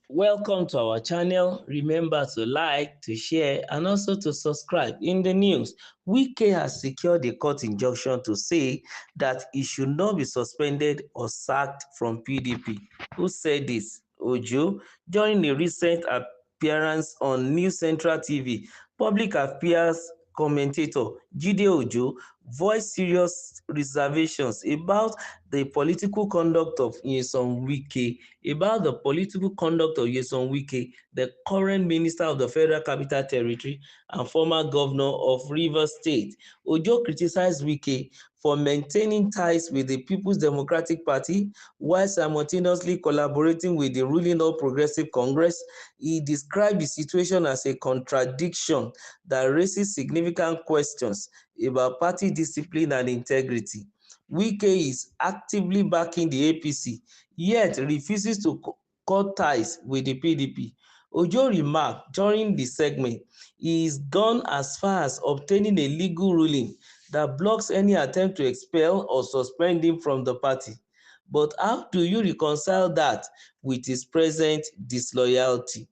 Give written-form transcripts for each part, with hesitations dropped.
Welcome to our channel. Remember to like, to share, and also to subscribe. In the news, Wike has secured a court injunction to say that he should not be suspended or sacked from PDP. Who said this? Ojo, during a recent appearance on News Central TV, public affairs commentator Jide Ojo voiced serious reservations about the political conduct of Nyesom Wike, the current Minister of the Federal Capital Territory and former Governor of Rivers State. Ojo criticized Wike for maintaining ties with the People's Democratic Party while simultaneously collaborating with the ruling All Progressive Congress. He described the situation as a contradiction that raises significant questions about party discipline and integrity. Wike is actively backing the APC, yet refuses to cut ties with the PDP. Ojo remarked during the segment he is gone as far as obtaining a legal ruling that blocks any attempt to expel or suspend him from the party. But how do you reconcile that with his present disloyalty?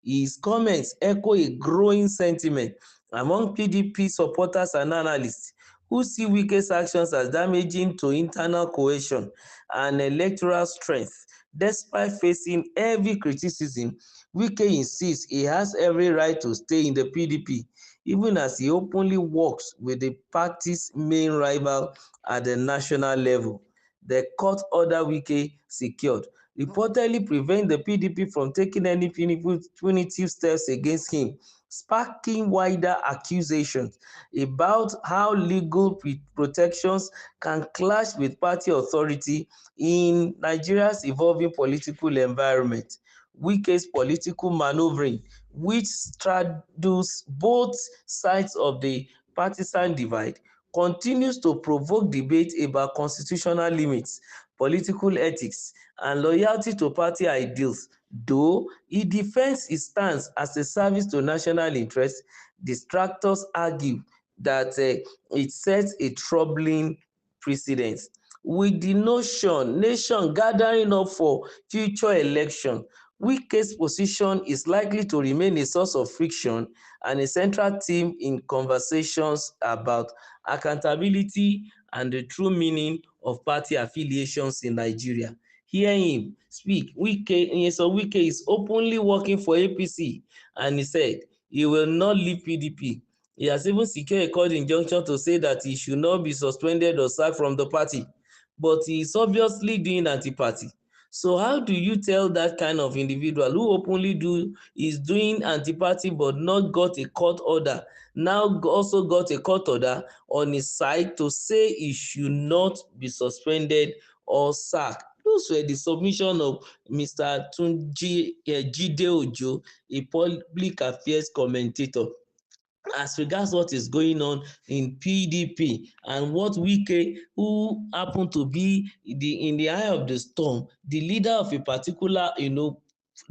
His comments echo a growing sentiment among PDP supporters and analysts who see Wike's actions as damaging to internal cohesion and electoral strength. Despite facing heavy criticism, Wike insists he has every right to stay in the PDP, even as he openly works with the party's main rival at the national level. The court order Wike secured reportedly prevents the PDP from taking any punitive steps against him, sparking wider accusations about how legal protections can clash with party authority in Nigeria's evolving political environment. Wike's political maneuvering, which straddles both sides of the partisan divide, continues to provoke debate about constitutional limits, political ethics, and loyalty to party ideals. Though he defends his stance as a service to national interest, detractors argue that it sets a troubling precedent. With the nation gathering up for future election, Wike's position is likely to remain a source of friction and a central theme in conversations about accountability and the true meaning of party affiliations in Nigeria. Hear him speak. Wike is openly working for APC, and he said he will not leave PDP. He has even secured a court injunction to say that he should not be suspended or sacked from the party, but he is obviously doing anti-party. So how do you tell that kind of individual who openly is doing anti-party but not got a court order, now also got a court order on his side to say he should not be suspended or sacked? Those were the submission of Mr. Jide Ojo, a public affairs commentator, as regards what is going on in PDP and what Wike, who happened to be in the eye of the storm, the leader of a particular,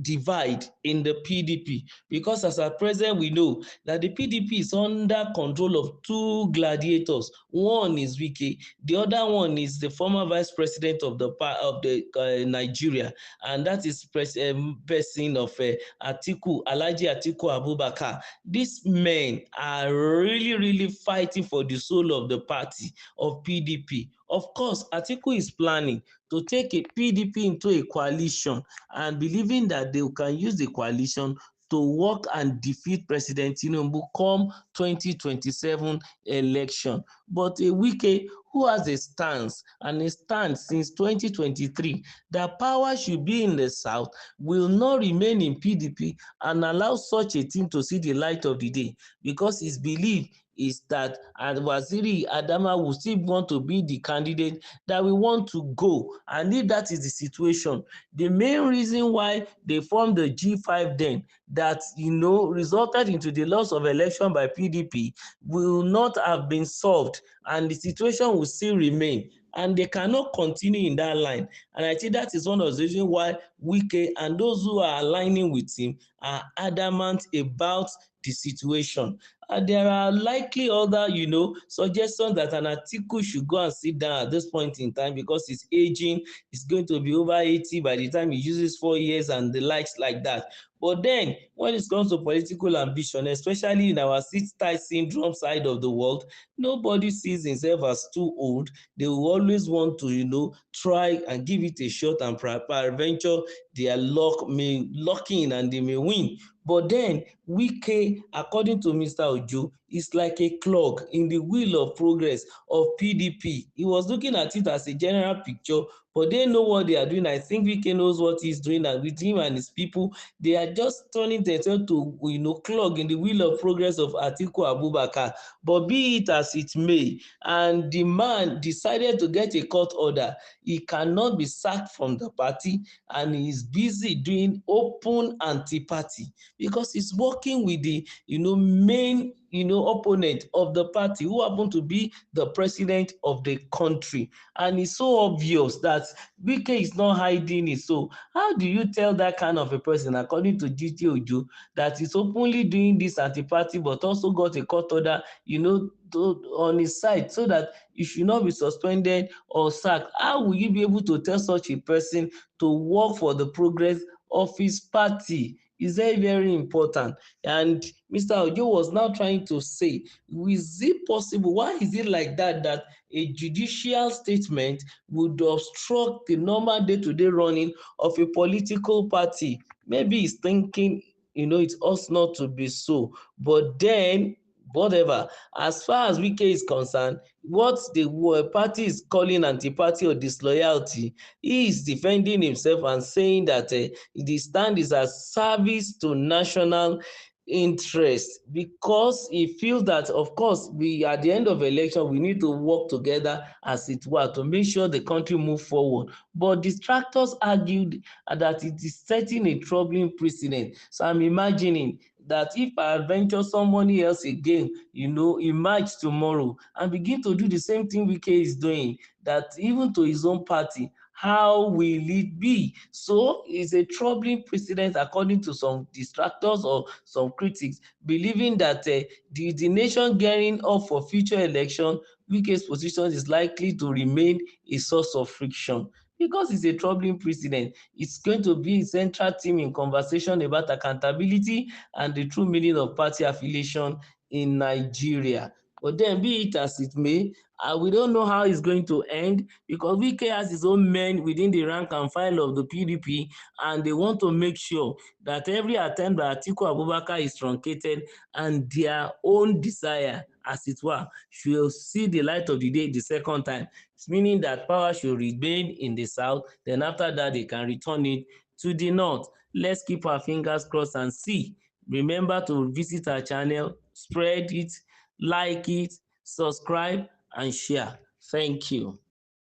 divide in the PDP, because as at present we know that the PDP is under control of two gladiators. One is Wike, the other one is the former vice president of the Nigeria, and that is person of Alhaji Atiku Abubakar. These men are really fighting for the soul of the party of PDP. Of course, Atiku is planning to take a PDP into a coalition and believing that they can use the coalition to work and defeat President Tinubu come 2027 election. But a Wike who has a stance, and a stance since 2023, that power should be in the south, will not remain in PDP and allow such a thing to see the light of the day, because his belief is that Waziri Adama will still want to be the candidate that we want to go. And if that is the situation, the main reason why they formed the G5 then, that resulted into the loss of election by PDP, will not have been solved, and the situation will still remain, and they cannot continue in that line. And I think that is one of the reasons why Wike and those who are aligning with him are adamant about the situation. And there are likely other, suggestions that an Atiku should go and sit down at this point in time because he's aging. He's going to be over 80 by the time he uses 4 years and the likes like that. But then, when it comes to political ambition, especially in our sit-tight syndrome side of the world, nobody sees himself as too old. They will always want to, try and give it a shot, and peradventure their luck may lock in and they may win. But then Wike, according to Mr. Ojo, is like a clog in the wheel of progress of PDP. He was looking at it as a general picture, but they know what they are doing. I think Wike knows what he's doing, and with him and his people, they are just turning themselves to, clog in the wheel of progress of Atiku Abubakar. But be it as it may, and the man decided to get a court order, he cannot be sacked from the party, and he is busy doing open anti-party because he's working with the main opponent of the party, who happen to be the president of the country. And it's so obvious that Wike is not hiding it. So how do you tell that kind of a person, according to GT Ojo, that is openly doing this anti-party but also got a court order on his side so that he should not be suspended or sacked? How will you be able to tell such a person to work for the progress of his party? Is very, very important. And Mr. Ojo was now trying to say, is it possible? Why is it like that a judicial statement would obstruct the normal day-to-day running of a political party? Maybe he's thinking, it ought not to be so. But then, whatever, as far as Wike is concerned, what the party is calling anti-party or disloyalty, he is defending himself and saying that the stand is as service to national interest, because he feels that, of course, we at the end of election we need to work together, as it were, to make sure the country move forward. But distractors argued that it is setting a troubling precedent. So I'm imagining that if peradventure somebody else again, emerge tomorrow and begin to do the same thing Wike is doing, that even to his own party, how will it be? So it's a troubling precedent, according to some distractors or some critics, believing that the nation gearing up for future election, Wike's position is likely to remain a source of friction. Because it's a troubling precedent, it's going to be a central theme in conversation about accountability and the true meaning of party affiliation in Nigeria. But then, be it as it may, we don't know how it's going to end, because Wike has his own men within the rank and file of the PDP, and they want to make sure that every attempt by Atiku Abubakar is truncated, and their own desire, as it were, should see the light of the day the second time. It's meaning that power should remain in the south, then after that they can return it to the north. Let's keep our fingers crossed and see. Remember to visit our channel, spread it, like it, subscribe, and share. Thank you.